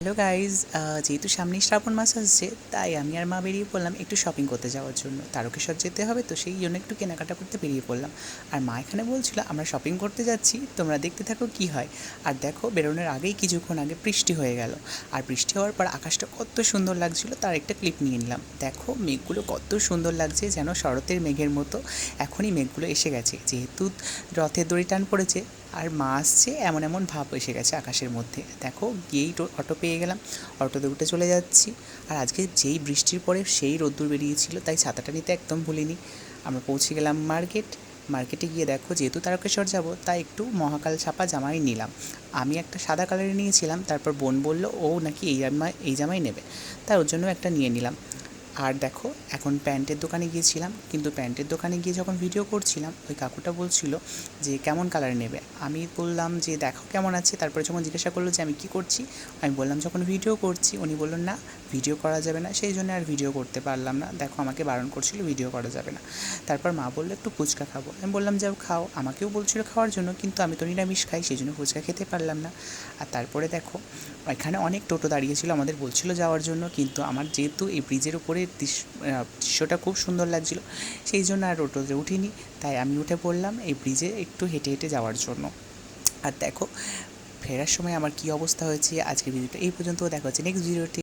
Hello guys, যেহেতু সামনেই শ্রাবণ মাস আসছে, তাই আমি আর মা বেরিয়ে পড়লাম একটু শপিং করতে যাওয়ার জন্য। তারকেশ্বর যেতে হবে, তো সেই জন্য একটু কেনাকাটা করতে বেরিয়ে পড়লাম। আর মা এখানে বলছিল আমরা শপিং করতে যাচ্ছি, তোমরা দেখতে থাকো কী হয়। আর দেখো, বেরোনোর আগেই কিছুক্ষণ আগে বৃষ্টি হয়ে গেল। আর বৃষ্টি হওয়ার পর আকাশটা কত সুন্দর লাগছিল, তার একটা ক্লিপ নিয়ে নিলাম। দেখো মেঘগুলো কত সুন্দর লাগছে, যেন শরতের মেঘের মতো। এখনই মেঘগুলো এসে গেছে, যেহেতু রথের দড়ি টান পড়েছে আর মা আসছে, এমন এমন ভাব এসে গেছে আকাশের মধ্যে। দেখো গিয়েই অটো পেয়ে গেলাম, অটোতে উঠে চলে যাচ্ছি। আর আজকে যেই বৃষ্টির পরে সেই রোদ্দুর বেরিয়েছিল, তাই ছাতাটা নিতে একদম ভুলিনি। আমরা পৌঁছে গেলাম মার্কেটে গিয়ে দেখো, যেহেতু তারকেশ্বর যাব, তাই একটু মহাকাল ছাপা জামাই নিলাম। আমি একটা সাদা কালারের নিয়েছিলাম, তারপর বোন বলল ও নাকি এই জামাই নেবে, তাই ওর জন্য একটা নিয়ে নিলাম। আর দেখো, এখন প্যান্টের দোকানে গিয়েছিলাম, কিন্তু প্যান্টের দোকানে গিয়ে যখন ভিডিও করছিলাম, ওই কাকুটা বলছিল যে কেমন কালার নেবে। আমি বললাম যে দেখো কেমন আছে। তারপরে যখন জিজ্ঞাসা করলো যে আমি কী করছি, আমি বললাম যখন ভিডিও করছি। উনি বললেন না, ভিডিও করা যাবে না, সেই জন্য আর ভিডিও করতে পারলাম না। দেখো আমাকে বারণ করছিল ভিডিও করা যাবে না। তারপর মা বললো একটু ফুচকা খাবো, আমি বললাম যাও খাও। আমাকেও বলছিল খাওয়ার জন্য, কিন্তু আমি তো নিরামিষ খাই, সেই জন্য ফুচকা খেতে পারলাম না। আর তারপরে দেখো, এখানে অনেক টোটো দাঁড়িয়েছিল, আমাদের বলছিল যাওয়ার জন্য, কিন্তু আমার যেহেতু এই ব্রিজের উপরে দৃশ্যটা খুব সুন্দর লাগছিল, সেই জন্য আর টোটোতে উঠিনি। তাই আমি উঠে পড়লাম এই ব্রিজে একটু হেঁটে হেঁটে যাওয়ার জন্য। আর দেখো ফেরার সময় আমার কী অবস্থা হয়েছে। আজকের ভিডিওটা এই পর্যন্ত, দেখা হচ্ছে নেক্সট ভিডিওতে।